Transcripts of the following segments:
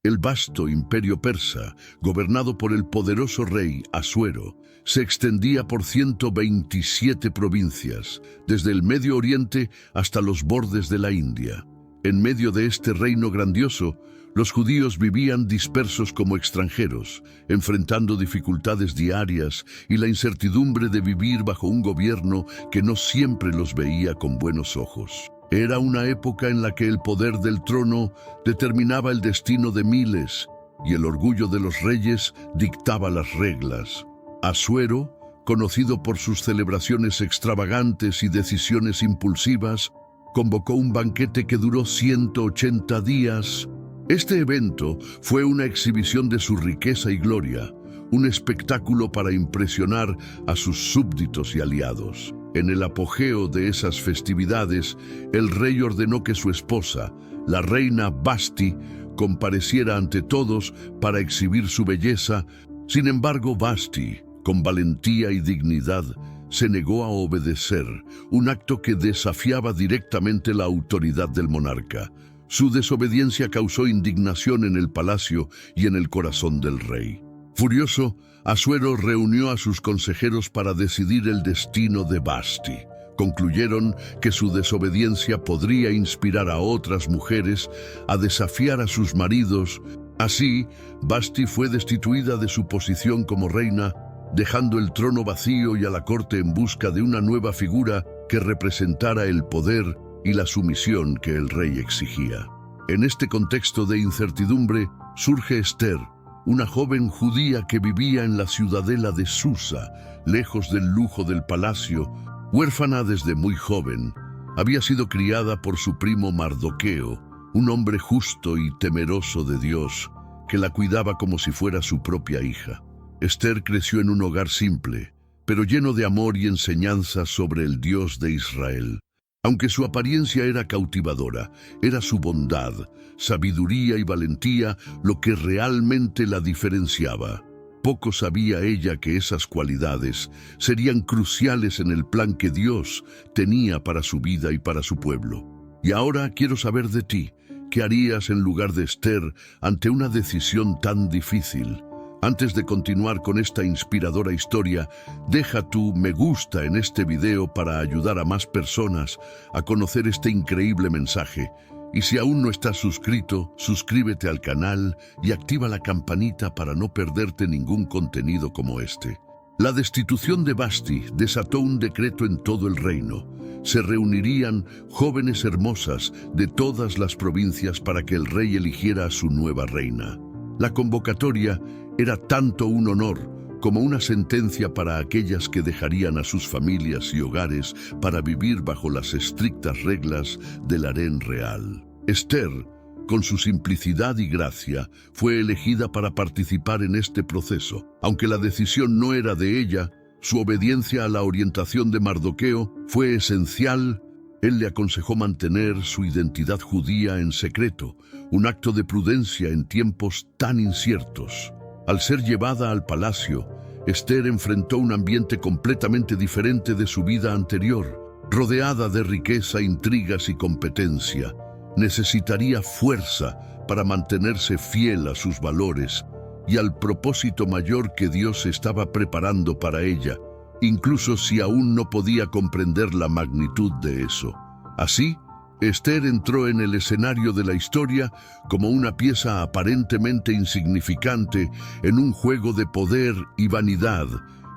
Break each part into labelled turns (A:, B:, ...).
A: El vasto imperio persa, gobernado por el poderoso rey Asuero, se extendía por 127 provincias, desde el Medio Oriente hasta los bordes de la India. En medio de este reino grandioso, los judíos vivían dispersos como extranjeros, enfrentando dificultades diarias y la incertidumbre de vivir bajo un gobierno que no siempre los veía con buenos ojos. Era una época en la que el poder del trono determinaba el destino de miles y el orgullo de los reyes dictaba las reglas. Asuero, conocido por sus celebraciones extravagantes y decisiones impulsivas, convocó un banquete que duró 180 días. Este evento fue una exhibición de su riqueza y gloria, un espectáculo para impresionar a sus súbditos y aliados. En el apogeo de esas festividades, el rey ordenó que su esposa, la reina Vashti, compareciera ante todos para exhibir su belleza. Sin embargo, Vashti, con valentía y dignidad, se negó a obedecer, un acto que desafiaba directamente la autoridad del monarca. Su desobediencia causó indignación en el palacio y en el corazón del rey. Furioso, Asuero reunió a sus consejeros para decidir el destino de Vashti. Concluyeron que su desobediencia podría inspirar a otras mujeres a desafiar a sus maridos. Así, Vashti fue destituida de su posición como reina, dejando el trono vacío y a la corte en busca de una nueva figura que representara el poder y la sumisión que el rey exigía. En este contexto de incertidumbre surge Esther, una joven judía que vivía en la ciudadela de Susa, lejos del lujo del palacio. Huérfana desde muy joven, había sido criada por su primo Mardoqueo, un hombre justo y temeroso de Dios, que la cuidaba como si fuera su propia hija. Esther creció en un hogar simple, pero lleno de amor y enseñanzas sobre el Dios de Israel. Aunque su apariencia era cautivadora, era su bondad, sabiduría y valentía lo que realmente la diferenciaba. Poco sabía ella que esas cualidades serían cruciales en el plan que Dios tenía para su vida y para su pueblo. Y ahora quiero saber de ti, ¿qué harías en lugar de Esther ante una decisión tan difícil? Antes de continuar con esta inspiradora historia, deja tu me gusta en este video para ayudar a más personas a conocer este increíble mensaje. Y si aún no estás suscrito, suscríbete al canal y activa la campanita para no perderte ningún contenido como este. La destitución de Vashti desató un decreto en todo el reino. Se reunirían jóvenes hermosas de todas las provincias para que el rey eligiera a su nueva reina. La convocatoria era tanto un honor como una sentencia para aquellas que dejarían a sus familias y hogares para vivir bajo las estrictas reglas del harén real. Esther, con su simplicidad y gracia, fue elegida para participar en este proceso. Aunque la decisión no era de ella, su obediencia a la orientación de Mardoqueo fue esencial. Él le aconsejó mantener su identidad judía en secreto, un acto de prudencia en tiempos tan inciertos. Al ser llevada al palacio, Esther enfrentó un ambiente completamente diferente de su vida anterior. Rodeada de riqueza, intrigas y competencia, necesitaría fuerza para mantenerse fiel a sus valores y al propósito mayor que Dios estaba preparando para ella, incluso si aún no podía comprender la magnitud de eso. Así, Esther entró en el escenario de la historia como una pieza aparentemente insignificante en un juego de poder y vanidad,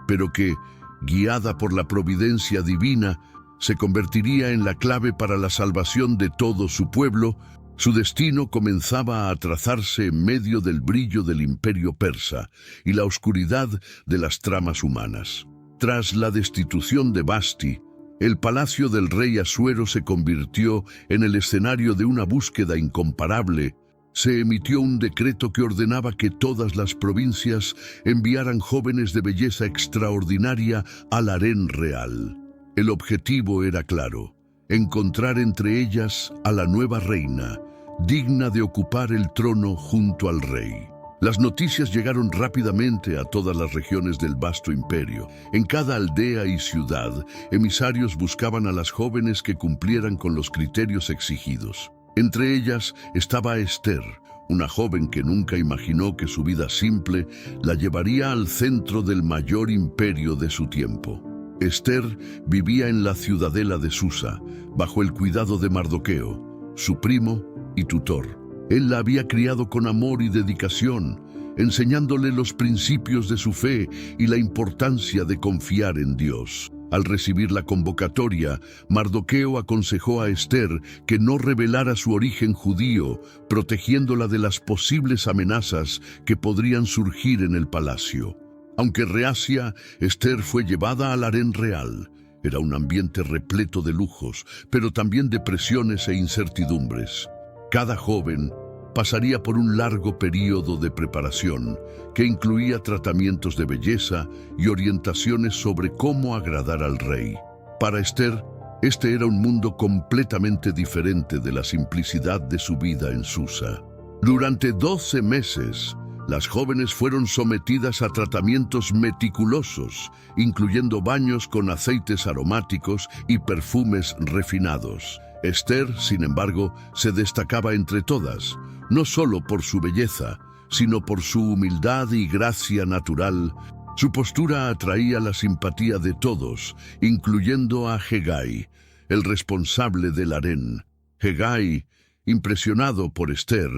A: pero que, guiada por la providencia divina, se convertiría en la clave para la salvación de todo su pueblo. Su destino comenzaba a trazarse en medio del brillo del imperio persa y la oscuridad de las tramas humanas. Tras la destitución de Vashti, el palacio del rey Asuero se convirtió en el escenario de una búsqueda incomparable. Se emitió un decreto que ordenaba que todas las provincias enviaran jóvenes de belleza extraordinaria al harén real. El objetivo era claro: encontrar entre ellas a la nueva reina, digna de ocupar el trono junto al rey. Las noticias llegaron rápidamente a todas las regiones del vasto imperio. En cada aldea y ciudad, emisarios buscaban a las jóvenes que cumplieran con los criterios exigidos. Entre ellas estaba Esther, una joven que nunca imaginó que su vida simple la llevaría al centro del mayor imperio de su tiempo. Esther vivía en la ciudadela de Susa, bajo el cuidado de Mardoqueo, su primo y tutor. Él la había criado con amor y dedicación, enseñándole los principios de su fe y la importancia de confiar en Dios. Al recibir la convocatoria, Mardoqueo aconsejó a Esther que no revelara su origen judío, protegiéndola de las posibles amenazas que podrían surgir en el palacio. Aunque reacia, Esther fue llevada al harén real. Era un ambiente repleto de lujos, pero también de presiones e incertidumbres. Cada joven pasaría por un largo período de preparación que incluía tratamientos de belleza y orientaciones sobre cómo agradar al rey. Para Esther, este era un mundo completamente diferente de la simplicidad de su vida en Susa. Durante 12 meses, las jóvenes fueron sometidas a tratamientos meticulosos, incluyendo baños con aceites aromáticos y perfumes refinados. Esther, sin embargo, se destacaba entre todas, no solo por su belleza, sino por su humildad y gracia natural. Su postura atraía la simpatía de todos, incluyendo a Hegai, el responsable del harén. Hegai, impresionado por Esther,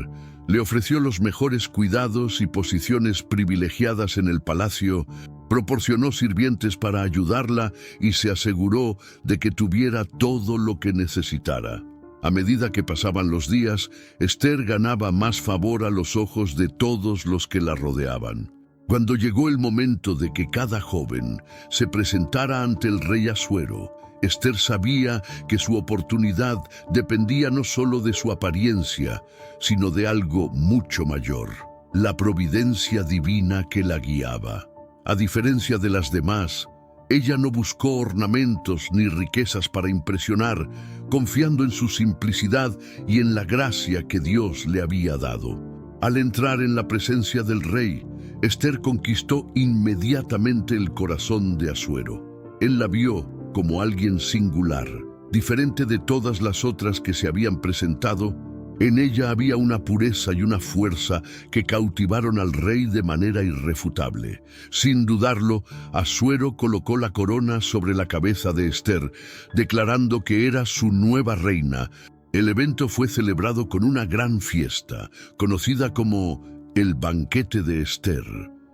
A: le ofreció los mejores cuidados y posiciones privilegiadas en el palacio, proporcionó sirvientes para ayudarla y se aseguró de que tuviera todo lo que necesitara. A medida que pasaban los días, Esther ganaba más favor a los ojos de todos los que la rodeaban. Cuando llegó el momento de que cada joven se presentara ante el rey Asuero, Esther sabía que su oportunidad dependía no solo de su apariencia, sino de algo mucho mayor, la providencia divina que la guiaba. A diferencia de las demás, ella no buscó ornamentos ni riquezas para impresionar, confiando en su simplicidad y en la gracia que Dios le había dado. Al entrar en la presencia del rey, Esther conquistó inmediatamente el corazón de Asuero. Él la vio como alguien singular, diferente de todas las otras que se habían presentado. En ella había una pureza y una fuerza que cautivaron al rey de manera irrefutable. Sin dudarlo, Asuero colocó la corona sobre la cabeza de Esther, declarando que era su nueva reina. El evento fue celebrado con una gran fiesta, conocida como el Banquete de Esther,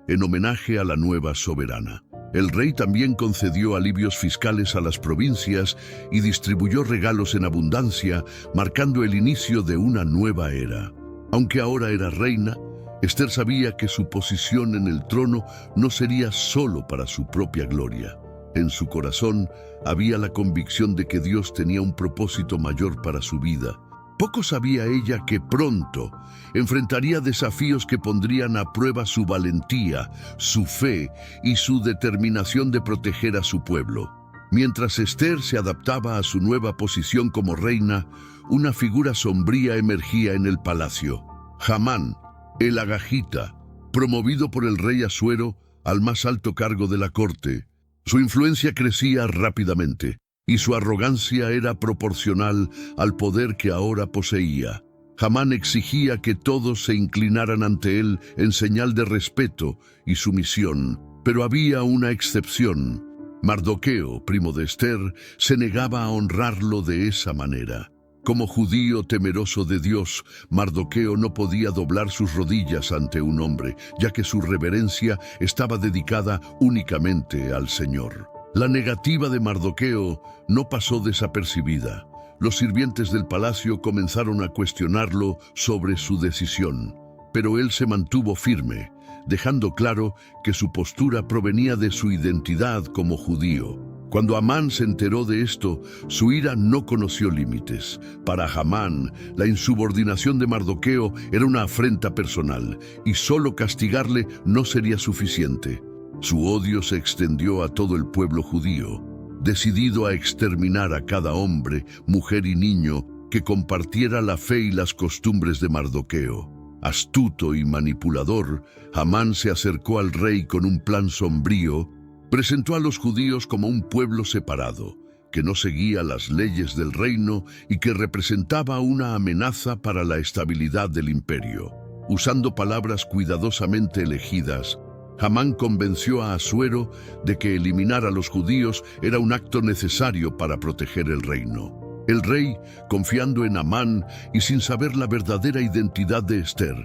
A: en homenaje a la nueva soberana. El rey también concedió alivios fiscales a las provincias y distribuyó regalos en abundancia, marcando el inicio de una nueva era. Aunque ahora era reina, Esther sabía que su posición en el trono no sería solo para su propia gloria. En su corazón había la convicción de que Dios tenía un propósito mayor para su vida. Poco sabía ella que pronto enfrentaría desafíos que pondrían a prueba su valentía, su fe y su determinación de proteger a su pueblo. Mientras Esther se adaptaba a su nueva posición como reina, una figura sombría emergía en el palacio. Hamán, el agagita, promovido por el rey Asuero al más alto cargo de la corte. Su influencia crecía rápidamente y su arrogancia era proporcional al poder que ahora poseía. Hamán exigía que todos se inclinaran ante él en señal de respeto y sumisión, pero había una excepción. Mardoqueo, primo de Esther, se negaba a honrarlo de esa manera. Como judío temeroso de Dios, Mardoqueo no podía doblar sus rodillas ante un hombre, ya que su reverencia estaba dedicada únicamente al Señor. La negativa de Mardoqueo no pasó desapercibida. Los sirvientes del palacio comenzaron a cuestionarlo sobre su decisión, pero él se mantuvo firme, dejando claro que su postura provenía de su identidad como judío. Cuando Amán se enteró de esto, su ira no conoció límites. Para Hamán, la insubordinación de Mardoqueo era una afrenta personal, y solo castigarle no sería suficiente. Su odio se extendió a todo el pueblo judío, decidido a exterminar a cada hombre, mujer y niño que compartiera la fe y las costumbres de Mardoqueo. Astuto y manipulador, Hamán se acercó al rey con un plan sombrío. Presentó a los judíos como un pueblo separado, que no seguía las leyes del reino y que representaba una amenaza para la estabilidad del imperio. Usando palabras cuidadosamente elegidas, Hamán convenció a Asuero de que eliminar a los judíos era un acto necesario para proteger el reino. El rey, confiando en Amán y sin saber la verdadera identidad de Esther,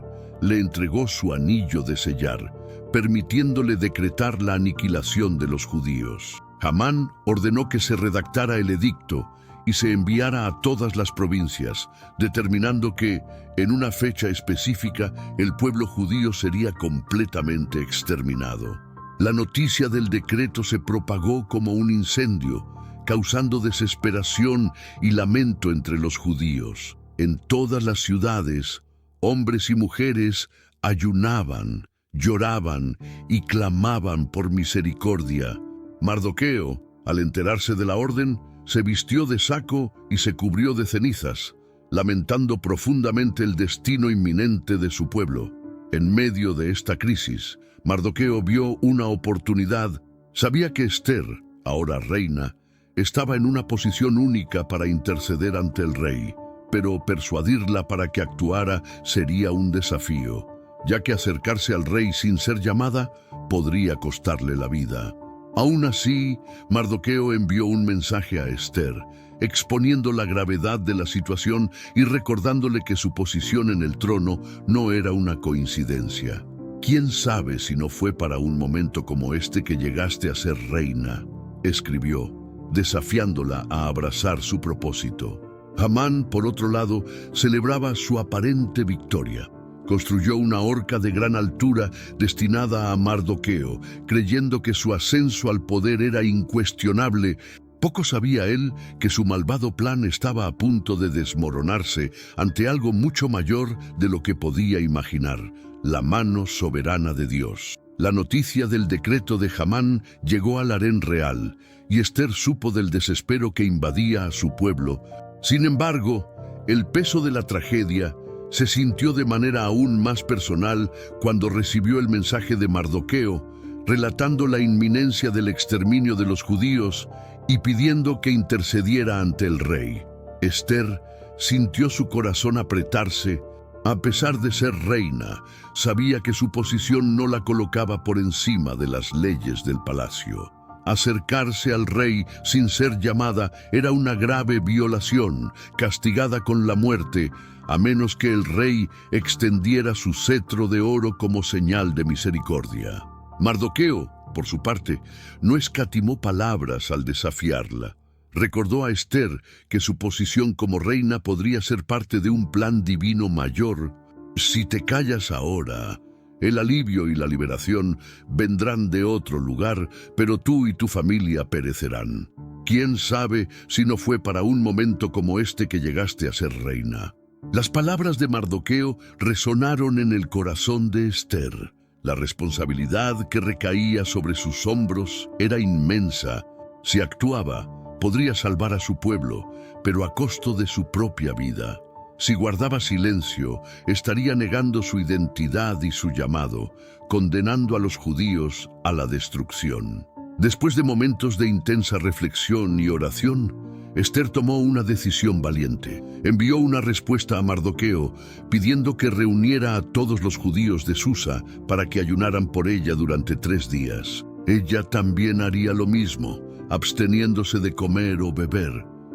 A: le entregó su anillo de sellar, permitiéndole decretar la aniquilación de los judíos. Hamán ordenó que se redactara el edicto y se enviara a todas las provincias, determinando que, en una fecha específica, el pueblo judío sería completamente exterminado. La noticia del decreto se propagó como un incendio, causando desesperación y lamento entre los judíos. En todas las ciudades, hombres y mujeres ayunaban, lloraban y clamaban por misericordia. Mardoqueo, al enterarse de la orden, se vistió de saco y se cubrió de cenizas, lamentando profundamente el destino inminente de su pueblo. En medio de esta crisis, Mardoqueo vio una oportunidad. Sabía que Esther, ahora reina, estaba en una posición única para interceder ante el rey, pero persuadirla para que actuara sería un desafío, ya que acercarse al rey sin ser llamada podría costarle la vida. Aún así, Mardoqueo envió un mensaje a Esther, exponiendo la gravedad de la situación y recordándole que su posición en el trono no era una coincidencia. ¿Quién sabe si no fue para un momento como este que llegaste a ser reina?, escribió, desafiándola a abrazar su propósito. Hamán, por otro lado, celebraba su aparente victoria. Construyó una horca de gran altura destinada a Mardoqueo, creyendo que su ascenso al poder era incuestionable. Poco sabía él que su malvado plan estaba a punto de desmoronarse ante algo mucho mayor de lo que podía imaginar: la mano soberana de Dios. La noticia del decreto de Hamán llegó al harén real, y Esther supo del desespero que invadía a su pueblo. Sin embargo, el peso de la tragedia se sintió de manera aún más personal cuando recibió el mensaje de Mardoqueo, relatando la inminencia del exterminio de los judíos y pidiendo que intercediera ante el rey. Esther sintió su corazón apretarse. A pesar de ser reina, sabía que su posición no la colocaba por encima de las leyes del palacio. Acercarse al rey sin ser llamada era una grave violación, castigada con la muerte, a menos que el rey extendiera su cetro de oro como señal de misericordia. Mardoqueo, por su parte, no escatimó palabras al desafiarla. Recordó a Esther que su posición como reina podría ser parte de un plan divino mayor. Si te callas ahora, el alivio y la liberación vendrán de otro lugar, pero tú y tu familia perecerán. ¿Quién sabe si no fue para un momento como este que llegaste a ser reina? Las palabras de Mardoqueo resonaron en el corazón de Esther. La responsabilidad que recaía sobre sus hombros era inmensa. Si actuaba, podría salvar a su pueblo, pero a costo de su propia vida. Si guardaba silencio, estaría negando su identidad y su llamado, condenando a los judíos a la destrucción. Después de momentos de intensa reflexión y oración, Esther tomó una decisión valiente. Envió una respuesta a Mardoqueo, pidiendo que reuniera a todos los judíos de Susa para que ayunaran por ella durante 3 días. Ella también haría lo mismo, absteniéndose de comer o beber,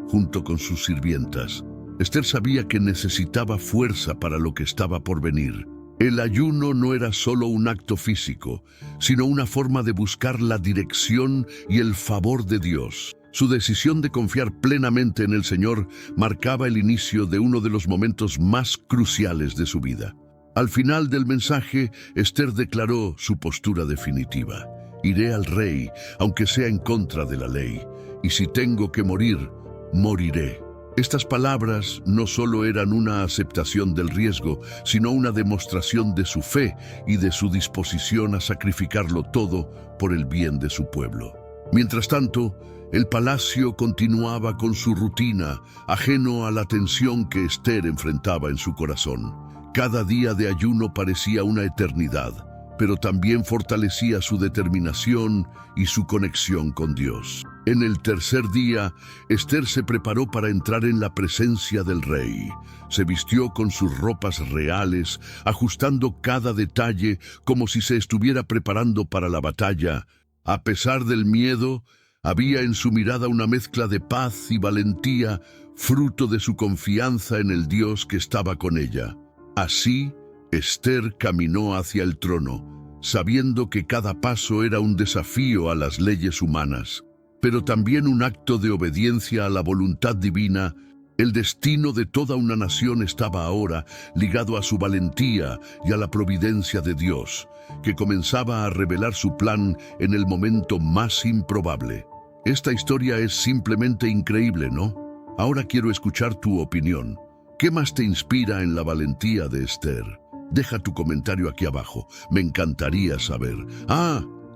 A: junto con sus sirvientas. Esther sabía que necesitaba fuerza para lo que estaba por venir. El ayuno no era solo un acto físico, sino una forma de buscar la dirección y el favor de Dios. Su decisión de confiar plenamente en el Señor marcaba el inicio de uno de los momentos más cruciales de su vida. Al final del mensaje, Esther declaró su postura definitiva: iré al rey, aunque sea en contra de la ley, y si tengo que morir, moriré. Estas palabras no solo eran una aceptación del riesgo, sino una demostración de su fe y de su disposición a sacrificarlo todo por el bien de su pueblo. Mientras tanto, el palacio continuaba con su rutina, ajeno a la tensión que Esther enfrentaba en su corazón. Cada día de ayuno parecía una eternidad, pero también fortalecía su determinación y su conexión con Dios. En el tercer día, Ester se preparó para entrar en la presencia del rey. Se vistió con sus ropas reales, ajustando cada detalle como si se estuviera preparando para la batalla. A pesar del miedo, había en su mirada una mezcla de paz y valentía, fruto de su confianza en el Dios que estaba con ella. Así, Ester caminó hacia el trono, sabiendo que cada paso era un desafío a las leyes humanas, pero también un acto de obediencia a la voluntad divina. El destino de toda una nación estaba ahora ligado a su valentía y a la providencia de Dios, que comenzaba a revelar su plan en el momento más improbable. Esta historia es simplemente increíble, ¿no? Ahora quiero escuchar tu opinión. ¿Qué más te inspira en la valentía de Ester? Deja tu comentario aquí abajo, me encantaría saber.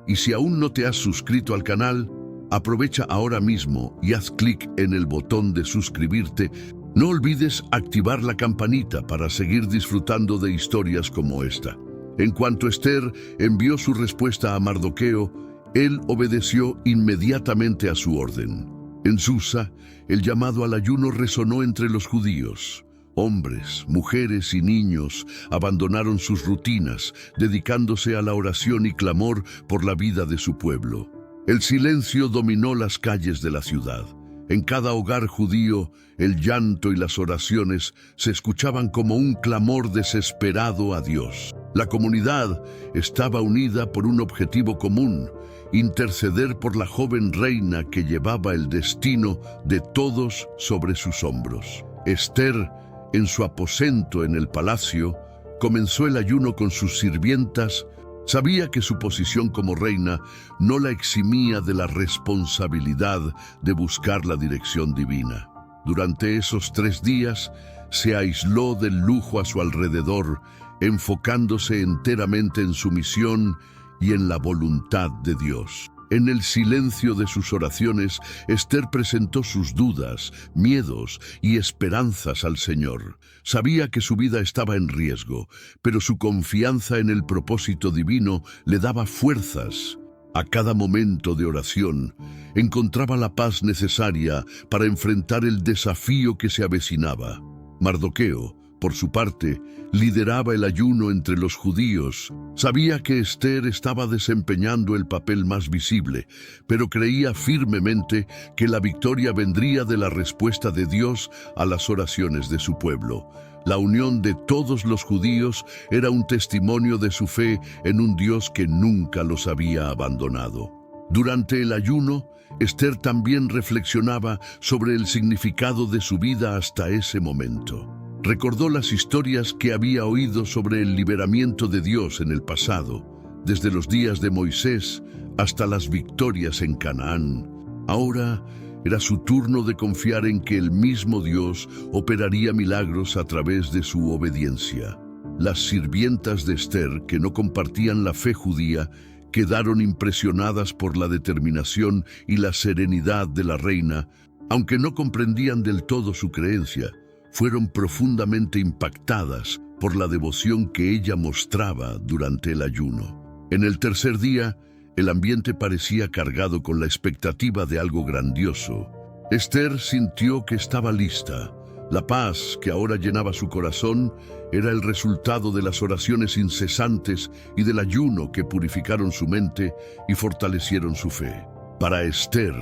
A: Y si aún no te has suscrito al canal, aprovecha ahora mismo y haz clic en el botón de suscribirte. No olvides activar la campanita para seguir disfrutando de historias como esta. En cuanto Ester envió su respuesta a Mardoqueo, él obedeció inmediatamente a su orden. En Susa, el llamado al ayuno resonó entre los judíos. Hombres, mujeres y niños abandonaron sus rutinas, dedicándose a la oración y clamor por la vida de su pueblo. El silencio dominó las calles de la ciudad. En cada hogar judío, el llanto y las oraciones se escuchaban como un clamor desesperado a Dios. La comunidad estaba unida por un objetivo común: interceder por la joven reina que llevaba el destino de todos sobre sus hombros. Ester, en su aposento en el palacio, comenzó el ayuno con sus sirvientas. Sabía que su posición como reina no la eximía de la responsabilidad de buscar la dirección divina. Durante esos 3 días, se aisló del lujo a su alrededor, enfocándose enteramente en su misión y en la voluntad de Dios. En el silencio de sus oraciones, Ester presentó sus dudas, miedos y esperanzas al Señor. Sabía que su vida estaba en riesgo, pero su confianza en el propósito divino le daba fuerzas. A cada momento de oración, encontraba la paz necesaria para enfrentar el desafío que se avecinaba. Mardoqueo, por su parte, lideraba el ayuno entre los judíos. Sabía que Ester estaba desempeñando el papel más visible, pero creía firmemente que la victoria vendría de la respuesta de Dios a las oraciones de su pueblo. La unión de todos los judíos era un testimonio de su fe en un Dios que nunca los había abandonado. Durante el ayuno, Ester también reflexionaba sobre el significado de su vida hasta ese momento. Recordó las historias que había oído sobre el liberamiento de Dios en el pasado, desde los días de Moisés hasta las victorias en Canaán. Ahora era su turno de confiar en que el mismo Dios operaría milagros a través de su obediencia. Las sirvientas de Ester, que no compartían la fe judía, quedaron impresionadas por la determinación y la serenidad de la reina. Aunque no comprendían del todo su creencia, fueron profundamente impactadas por la devoción que ella mostraba durante el ayuno. En el tercer día, el ambiente parecía cargado con la expectativa de algo grandioso. Ester sintió que estaba lista. La paz que ahora llenaba su corazón era el resultado de las oraciones incesantes y del ayuno que purificaron su mente y fortalecieron su fe. Para Ester,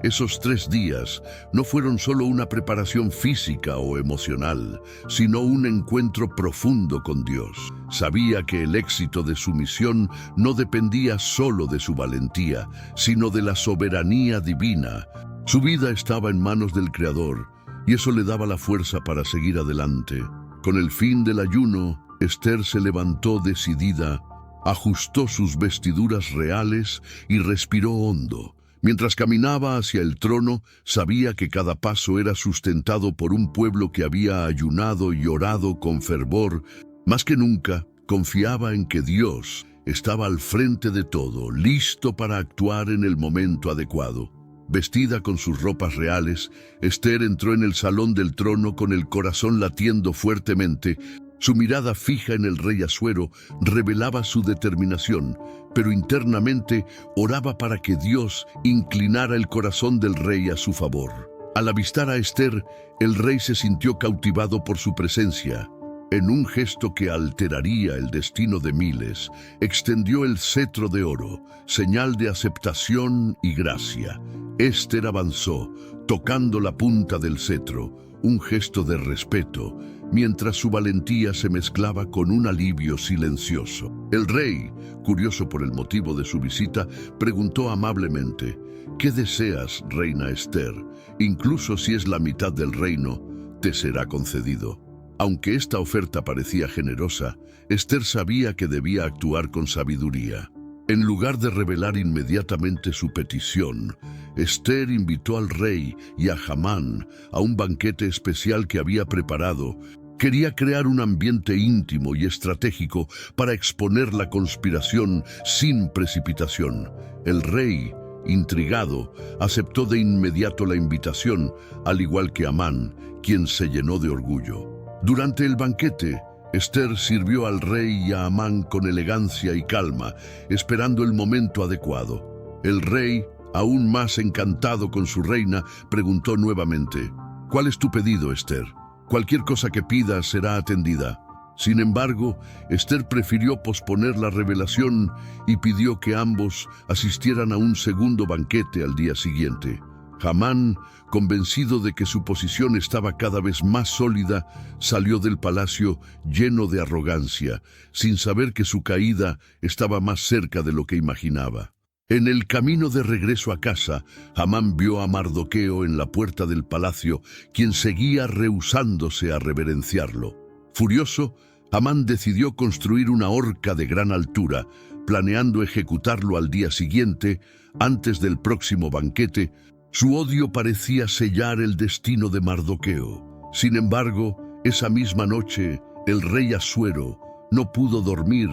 A: esos 3 días no fueron solo una preparación física o emocional, sino un encuentro profundo con Dios. Sabía que el éxito de su misión no dependía solo de su valentía, sino de la soberanía divina. Su vida estaba en manos del Creador, y eso le daba la fuerza para seguir adelante. Con el fin del ayuno, Ester se levantó decidida, ajustó sus vestiduras reales y respiró hondo. Mientras caminaba hacia el trono, sabía que cada paso era sustentado por un pueblo que había ayunado y orado con fervor. Más que nunca, confiaba en que Dios estaba al frente de todo, listo para actuar en el momento adecuado. Vestida con sus ropas reales, Ester entró en el salón del trono con el corazón latiendo fuertemente. Su mirada fija en el rey Asuero revelaba su determinación, pero internamente oraba para que Dios inclinara el corazón del rey a su favor. Al avistar a Ester, el rey se sintió cautivado por su presencia. En un gesto que alteraría el destino de miles, extendió el cetro de oro, señal de aceptación y gracia. Ester avanzó, tocando la punta del cetro, un gesto de respeto, mientras su valentía se mezclaba con un alivio silencioso. El rey, curioso por el motivo de su visita, preguntó amablemente: «¿Qué deseas, reina Ester? Incluso si es la mitad del reino, te será concedido». Aunque esta oferta parecía generosa, Ester sabía que debía actuar con sabiduría. En lugar de revelar inmediatamente su petición, Ester invitó al rey y a Hamán a un banquete especial que había preparado. Quería crear un ambiente íntimo y estratégico para exponer la conspiración sin precipitación. El rey, intrigado, aceptó de inmediato la invitación, al igual que Amán, quien se llenó de orgullo. Durante el banquete, Ester sirvió al rey y a Amán con elegancia y calma, esperando el momento adecuado. El rey, aún más encantado con su reina, preguntó nuevamente: «¿Cuál es tu pedido, Ester? Cualquier cosa que pidas será atendida». Sin embargo, Ester prefirió posponer la revelación y pidió que ambos asistieran a un segundo banquete al día siguiente. Hamán, convencido de que su posición estaba cada vez más sólida, salió del palacio lleno de arrogancia, sin saber que su caída estaba más cerca de lo que imaginaba. En el camino de regreso a casa, Hamán vio a Mardoqueo en la puerta del palacio, quien seguía rehusándose a reverenciarlo. Furioso, Hamán decidió construir una horca de gran altura, planeando ejecutarlo al día siguiente, antes del próximo banquete. Su odio parecía sellar el destino de Mardoqueo. Sin embargo, esa misma noche, el rey Asuero no pudo dormir.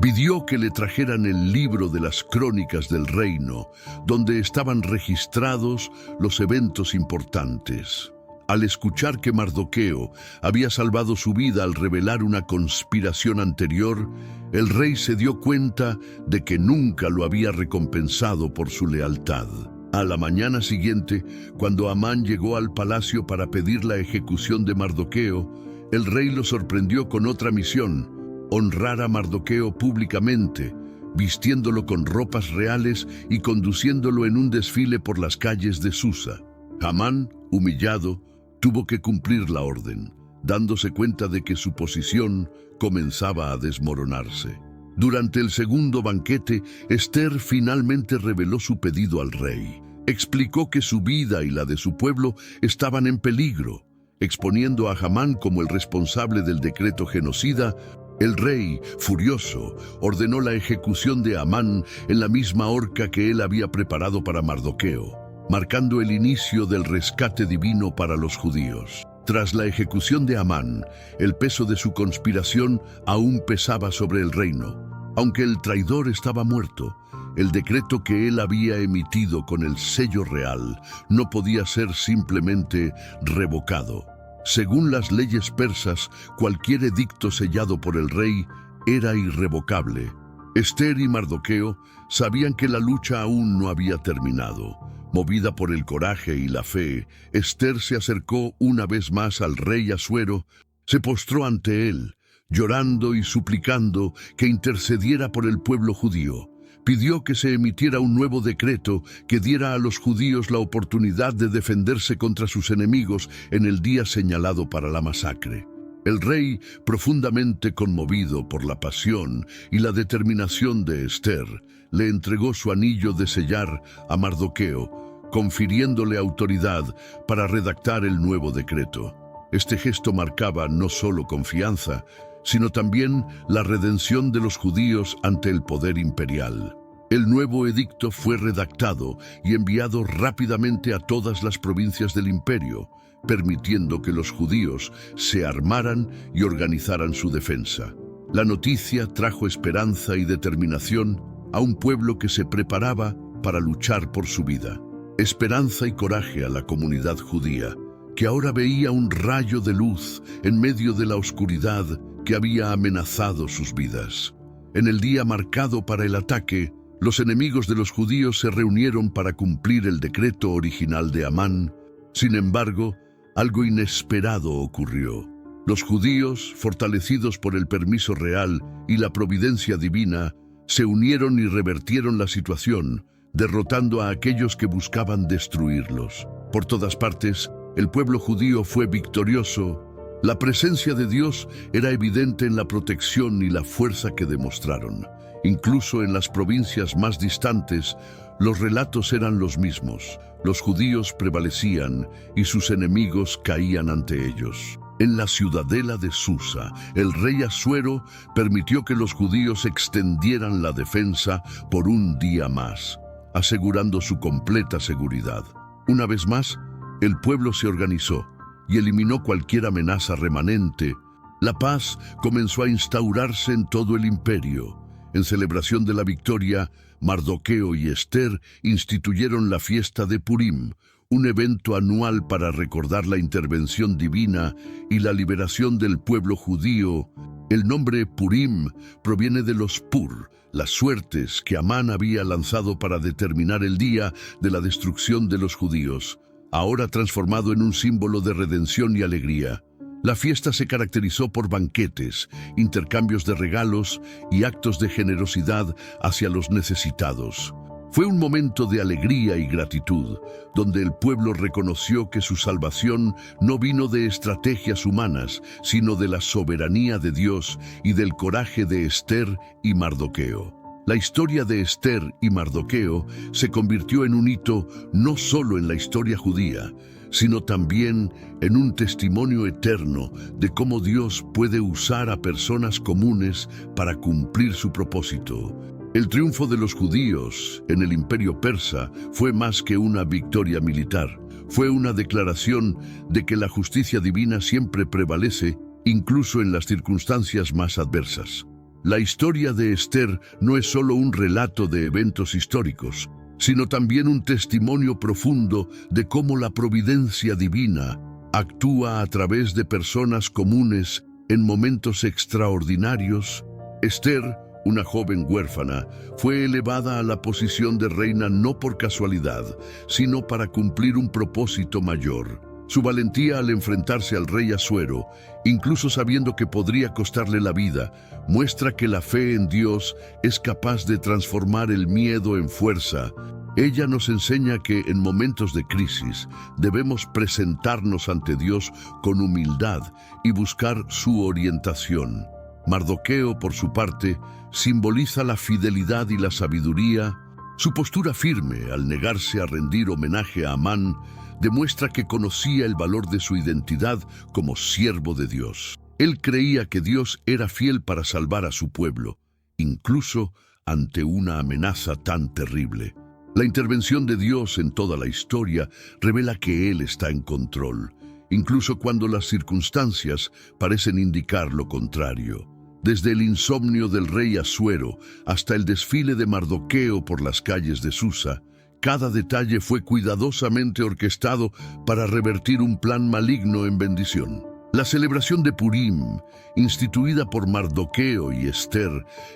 A: Pidió que le trajeran el libro de las crónicas del reino, donde estaban registrados los eventos importantes. Al escuchar que Mardoqueo había salvado su vida al revelar una conspiración anterior, el rey se dio cuenta de que nunca lo había recompensado por su lealtad. A la mañana siguiente, cuando Amán llegó al palacio para pedir la ejecución de Mardoqueo, el rey lo sorprendió con otra misión: honrar a Mardoqueo públicamente, vistiéndolo con ropas reales y conduciéndolo en un desfile por las calles de Susa. Amán, humillado, tuvo que cumplir la orden, dándose cuenta de que su posición comenzaba a desmoronarse. Durante el segundo banquete, Ester finalmente reveló su pedido al rey. Explicó que su vida y la de su pueblo estaban en peligro. Exponiendo a Hamán como el responsable del decreto genocida, el rey, furioso, ordenó la ejecución de Amán en la misma horca que él había preparado para Mardoqueo, marcando el inicio del rescate divino para los judíos. Tras la ejecución de Amán, el peso de su conspiración aún pesaba sobre el reino. Aunque el traidor estaba muerto, el decreto que él había emitido con el sello real no podía ser simplemente revocado. Según las leyes persas, cualquier edicto sellado por el rey era irrevocable. Ester y Mardoqueo sabían que la lucha aún no había terminado. Movida por el coraje y la fe, Ester se acercó una vez más al rey Asuero, se postró ante él, llorando y suplicando que intercediera por el pueblo judío. Pidió que se emitiera un nuevo decreto que diera a los judíos la oportunidad de defenderse contra sus enemigos en el día señalado para la masacre. El rey, profundamente conmovido por la pasión y la determinación de Ester, le entregó su anillo de sellar a Mardoqueo, confiriéndole autoridad para redactar el nuevo decreto. Este gesto marcaba no solo confianza, sino también la redención de los judíos ante el poder imperial. El nuevo edicto fue redactado y enviado rápidamente a todas las provincias del imperio, permitiendo que los judíos se armaran y organizaran su defensa. La noticia trajo esperanza y determinación a un pueblo que se preparaba para luchar por su vida. Esperanza y coraje a la comunidad judía, que ahora veía un rayo de luz en medio de la oscuridad que había amenazado sus vidas. En el día marcado para el ataque, los enemigos de los judíos se reunieron para cumplir el decreto original de Amán. Sin embargo, algo inesperado ocurrió. Los judíos, fortalecidos por el permiso real y la providencia divina, se unieron y revertieron la situación, derrotando a aquellos que buscaban destruirlos. Por todas partes, el pueblo judío fue victorioso. La presencia de Dios era evidente en la protección y la fuerza que demostraron. Incluso en las provincias más distantes, los relatos eran los mismos. Los judíos prevalecían y sus enemigos caían ante ellos. En la ciudadela de Susa, el rey Asuero permitió que los judíos extendieran la defensa por un día más, asegurando su completa seguridad. Una vez más, el pueblo se organizó y eliminó cualquier amenaza remanente. La paz comenzó a instaurarse en todo el imperio. En celebración de la victoria, Mardoqueo y Ester instituyeron la fiesta de Purim, un evento anual para recordar la intervención divina y la liberación del pueblo judío. El nombre Purim proviene de los Pur, las suertes que Amán había lanzado para determinar el día de la destrucción de los judíos, ahora transformado en un símbolo de redención y alegría. La fiesta se caracterizó por banquetes, intercambios de regalos y actos de generosidad hacia los necesitados. Fue un momento de alegría y gratitud, donde el pueblo reconoció que su salvación no vino de estrategias humanas, sino de la soberanía de Dios y del coraje de Ester y Mardoqueo. La historia de Ester y Mardoqueo se convirtió en un hito no solo en la historia judía, sino también en un testimonio eterno de cómo Dios puede usar a personas comunes para cumplir su propósito. El triunfo de los judíos en el imperio persa fue más que una victoria militar. Fue una declaración de que la justicia divina siempre prevalece, incluso en las circunstancias más adversas. La historia de Ester no es solo un relato de eventos históricos, sino también un testimonio profundo de cómo la providencia divina actúa a través de personas comunes en momentos extraordinarios. Ester, una joven huérfana, fue elevada a la posición de reina no por casualidad, sino para cumplir un propósito mayor. Su valentía al enfrentarse al rey Asuero, incluso sabiendo que podría costarle la vida, muestra que la fe en Dios es capaz de transformar el miedo en fuerza. Ella nos enseña que en momentos de crisis debemos presentarnos ante Dios con humildad y buscar su orientación. Mardoqueo, por su parte, simboliza la fidelidad y la sabiduría. Su postura firme al negarse a rendir homenaje a Amán demuestra que conocía el valor de su identidad como siervo de Dios. Él creía que Dios era fiel para salvar a su pueblo, incluso ante una amenaza tan terrible. La intervención de Dios en toda la historia revela que Él está en control, incluso cuando las circunstancias parecen indicar lo contrario. Desde el insomnio del rey Asuero hasta el desfile de Mardoqueo por las calles de Susa, cada detalle fue cuidadosamente orquestado para revertir un plan maligno en bendición. La celebración de Purim, instituida por Mardoqueo y Ester,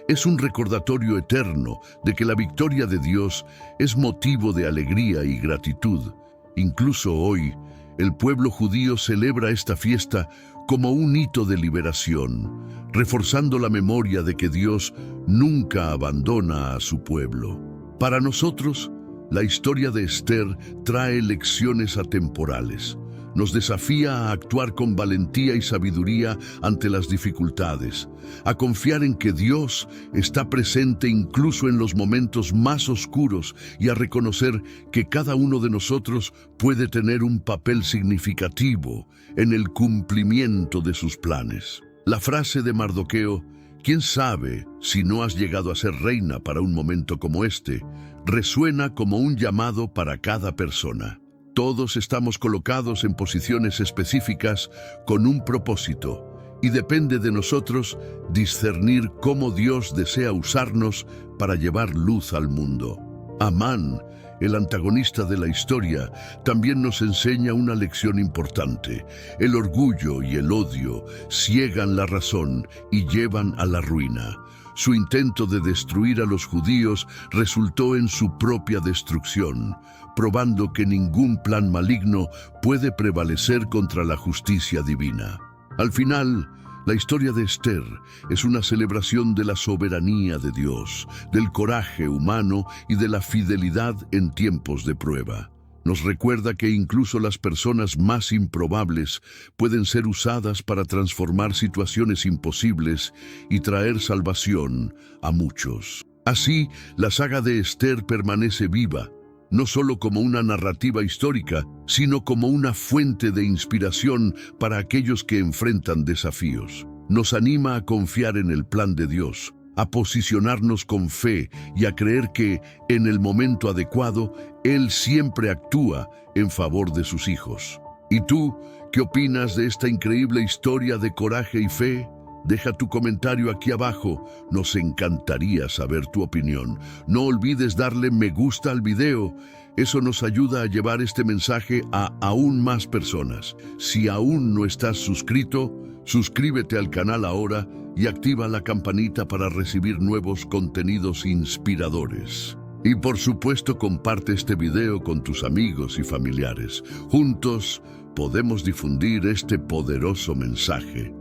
A: es un recordatorio eterno de que la victoria de Dios es motivo de alegría y gratitud. Incluso hoy, el pueblo judío celebra esta fiesta como un hito de liberación, reforzando la memoria de que Dios nunca abandona a su pueblo. Para nosotros, la historia de Ester trae lecciones atemporales. Nos desafía a actuar con valentía y sabiduría ante las dificultades, a confiar en que Dios está presente incluso en los momentos más oscuros y a reconocer que cada uno de nosotros puede tener un papel significativo en el cumplimiento de sus planes. La frase de Mardoqueo, ¿quién sabe si no has llegado a ser reina para un momento como este?, resuena como un llamado para cada persona. Todos estamos colocados en posiciones específicas con un propósito, y depende de nosotros discernir cómo Dios desea usarnos para llevar luz al mundo. Amán el antagonista de la historia, también nos enseña una lección importante. El orgullo y el odio ciegan la razón y llevan a la ruina. Su intento de destruir a los judíos resultó en su propia destrucción, probando que ningún plan maligno puede prevalecer contra la justicia divina. Al final, la historia de Esther es una celebración de la soberanía de Dios, del coraje humano y de la fidelidad en tiempos de prueba. Nos recuerda que incluso las personas más improbables pueden ser usadas para transformar situaciones imposibles y traer salvación a muchos. Así, la saga de Esther permanece viva, no solo como una narrativa histórica, sino como una fuente de inspiración para aquellos que enfrentan desafíos. Nos anima a confiar en el plan de Dios, a posicionarnos con fe y a creer que, en el momento adecuado, Él siempre actúa en favor de sus hijos. ¿Y tú, qué opinas de esta increíble historia de coraje y fe? Deja tu comentario aquí abajo, nos encantaría saber tu opinión. No olvides darle me gusta al video, eso nos ayuda a llevar este mensaje a aún más personas. Si aún no estás suscrito, suscríbete al canal ahora y activa la campanita para recibir nuevos contenidos inspiradores. Y por supuesto comparte este video con tus amigos y familiares. Juntos podemos difundir este poderoso mensaje.